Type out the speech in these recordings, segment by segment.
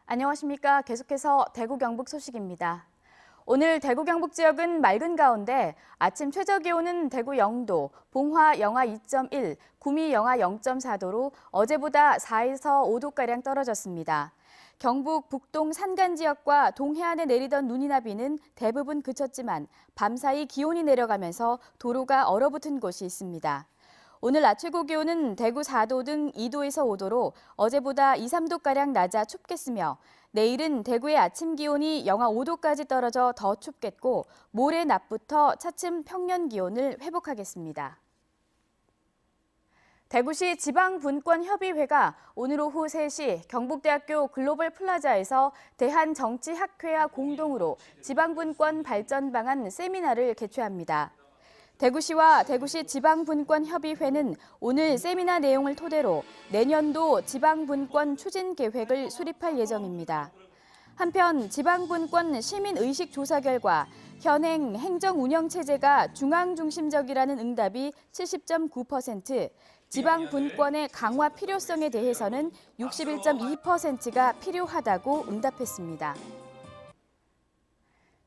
안녕하십니까. 계속해서 대구 경북 소식입니다. 오늘 대구 경북 지역은 맑은 가운데 아침 최저기온은 대구 0도, 봉화 영하 2.1, 구미 영하 0.4도로 어제보다 4에서 5도가량 떨어졌습니다. 경북 북동 산간 지역과 동해안에 내리던 눈이나 비는 대부분 그쳤지만 밤사이 기온이 내려가면서 도로가 얼어붙은 곳이 있습니다. 오늘 낮 최고 기온은 대구 4도 등 2도에서 5도로 어제보다 2, 3도가량 낮아 춥겠으며 내일은 대구의 아침 기온이 영하 5도까지 떨어져 더 춥겠고 모레 낮부터 차츰 평년 기온을 회복하겠습니다. 대구시 지방분권협의회가 오늘 오후 3시 경북대학교 글로벌 플라자에서 대한정치학회와 공동으로 지방분권 발전 방안 세미나를 개최합니다. 대구시와 대구시 지방분권협의회는 오늘 세미나 내용을 토대로 내년도 지방분권 추진 계획을 수립할 예정입니다. 한편 지방분권 시민의식 조사 결과 현행 행정운영체제가 중앙중심적이라는 응답이 70.9%, 지방분권의 강화 필요성에 대해서는 61.2%가 필요하다고 응답했습니다.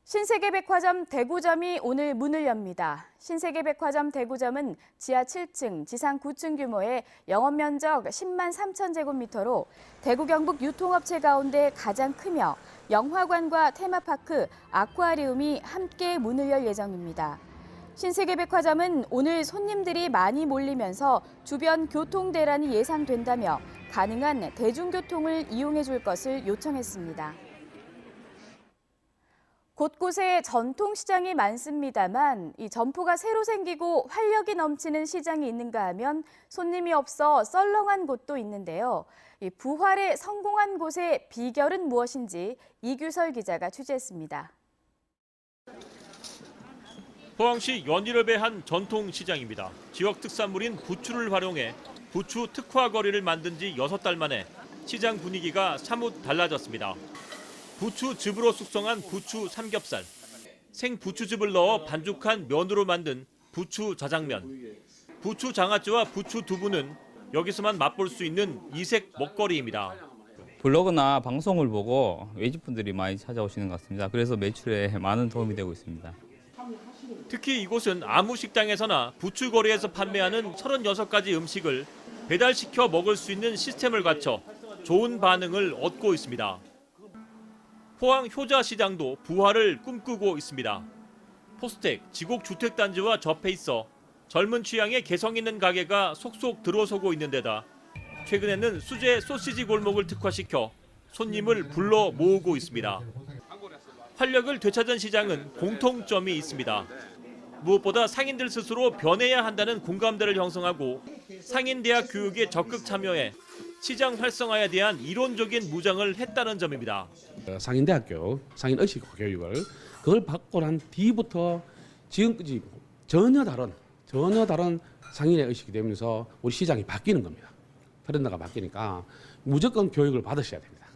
신세계백화점 대구점이 오늘 문을 엽니다. 신세계백화점 대구점은 지하 7층, 지상 9층 규모의 영업면적 10만 3천 제곱미터로 대구 경북 유통업체 가운데 가장 크며 영화관과 테마파크, 아쿠아리움이 함께 문을 열 예정입니다. 신세계백화점은 오늘 손님들이 많이 몰리면서 주변 교통 대란이 예상된다며 가능한 대중교통을 이용해 줄 것을 요청했습니다. 곳곳에 전통시장이 많습니다만 이 점포가 새로 생기고 활력이 넘치는 시장이 있는가 하면 손님이 없어 썰렁한 곳도 있는데요. 이 부활에 성공한 곳의 비결은 무엇인지 이규설 기자가 취재했습니다. 포항시 연일읍의 한 전통시장입니다. 지역 특산물인 부추를 활용해 부추 특화 거리를 만든 지 6달 만에 시장 분위기가 사뭇 달라졌습니다. 부추즙으로 숙성한 부추 삼겹살, 생부추즙을 넣어 반죽한 면으로 만든 부추 자장면, 부추 장아찌와 부추 두부는 여기서만 맛볼 수 있는 이색 먹거리입니다. 블로그나 방송을 보고 외집분들이 많이 찾아오시는 것 같습니다. 그래서 매출에 많은 도움이 되고 있습니다. 특히 이곳은 아무 식당에서나 부추거리에서 판매하는 36가지 음식을 배달시켜 먹을 수 있는 시스템을 갖춰 좋은 반응을 얻고 있습니다. 포항 효자시장도 부활을 꿈꾸고 있습니다. 포스텍 지곡주택단지와 접해 있어 젊은 취향의 개성 있는 가게가 속속 들어서고 있는 데다 최근에는 수제 소시지 골목을 특화시켜 손님을 불러 모으고 있습니다. 활력을 되찾은 시장은 공통점이 있습니다. 무엇보다 상인들 스스로 변해야 한다는 공감대를 형성하고 상인대학 교육에 적극 참여해 시장 활성화에 대한 이론적인 무장을 했다는 점입니다. 상인대학교 상인의식 교육을 그걸 받고 난 뒤부터 지금까지 전혀 다른 상인의 의식이 되면서 우리 시장이 바뀌는 겁니다. 트렌드가 바뀌니까 무조건 교육을 받으셔야 됩니다.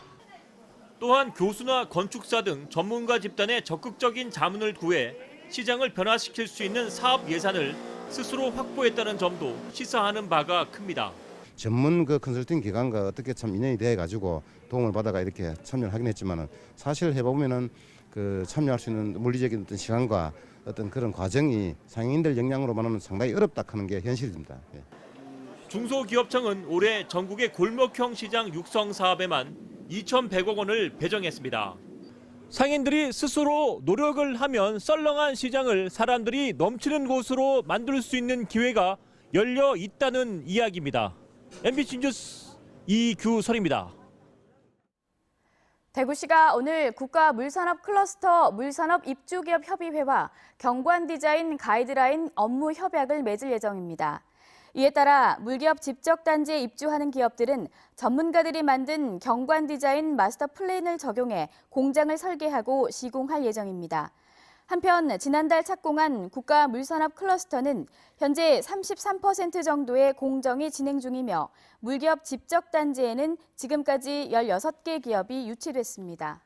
또한 교수나 건축사 등 전문가 집단의 적극적인 자문을 구해 시장을 변화시킬 수 있는 사업 예산을 스스로 확보했다는 점도 시사하는 바가 큽니다. 전문 컨설팅 기관과 어떻게 참 인연이 돼 가지고 도움을 받아가 이렇게 참여를 하긴 했지만은 사실 해보면은 참여할 수 있는 물리적인 어떤 시간과 어떤 그런 과정이 상인들 역량으로만 하면 상당히 어렵다 하는 게 현실입니다. 예. 중소기업청은 올해 전국의 골목형 시장 육성 사업에만 2,100억 원을 배정했습니다. 상인들이 스스로 노력을 하면 썰렁한 시장을 사람들이 넘치는 곳으로 만들 수 있는 기회가 열려 있다는 이야기입니다. MBC 뉴스 이규설입니다. 대구시가 오늘 국가물산업 클러스터 물산업 입주기업협의회와 경관디자인 가이드라인 업무 협약을 맺을 예정입니다. 이에 따라 물기업 집적단지에 입주하는 기업들은 전문가들이 만든 경관디자인 마스터 플랜을 적용해 공장을 설계하고 시공할 예정입니다. 한편 지난달 착공한 국가물산업 클러스터는 현재 33% 정도의 공정이 진행 중이며 물기업 집적단지에는 지금까지 16개 기업이 유치됐습니다.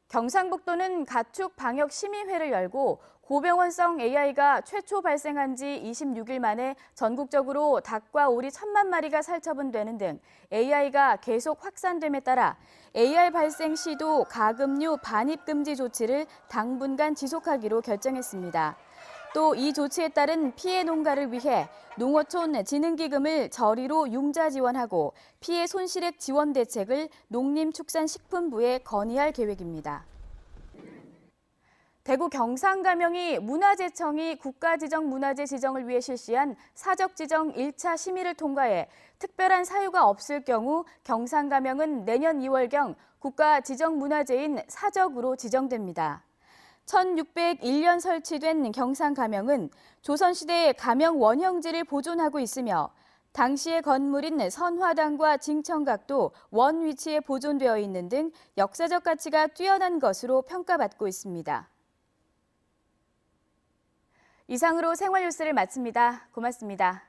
경상북도는 가축 방역 심의회를 열고 고병원성 AI가 최초 발생한 지 26일 만에 전국적으로 닭과 오리 1,000만 마리가 살처분되는 등 AI가 계속 확산됨에 따라 AI 발생 시도 가금류 반입 금지 조치를 당분간 지속하기로 결정했습니다. 또 이 조치에 따른 피해 농가를 위해 농어촌 진흥기금을 저리로 융자 지원하고 피해 손실액 지원 대책을 농림축산식품부에 건의할 계획입니다. 대구 경상감영이 문화재청이 국가지정문화재 지정을 위해 실시한 사적지정 1차 심의를 통과해 특별한 사유가 없을 경우 경상감영은 내년 2월경 국가지정문화재인 사적으로 지정됩니다. 1601년 설치된 경상감영은 조선시대 감영 원형지를 보존하고 있으며 당시의 건물인 선화당과 징청각도 원 위치에 보존되어 있는 등 역사적 가치가 뛰어난 것으로 평가받고 있습니다. 이상으로 생활 뉴스를 마칩니다. 고맙습니다.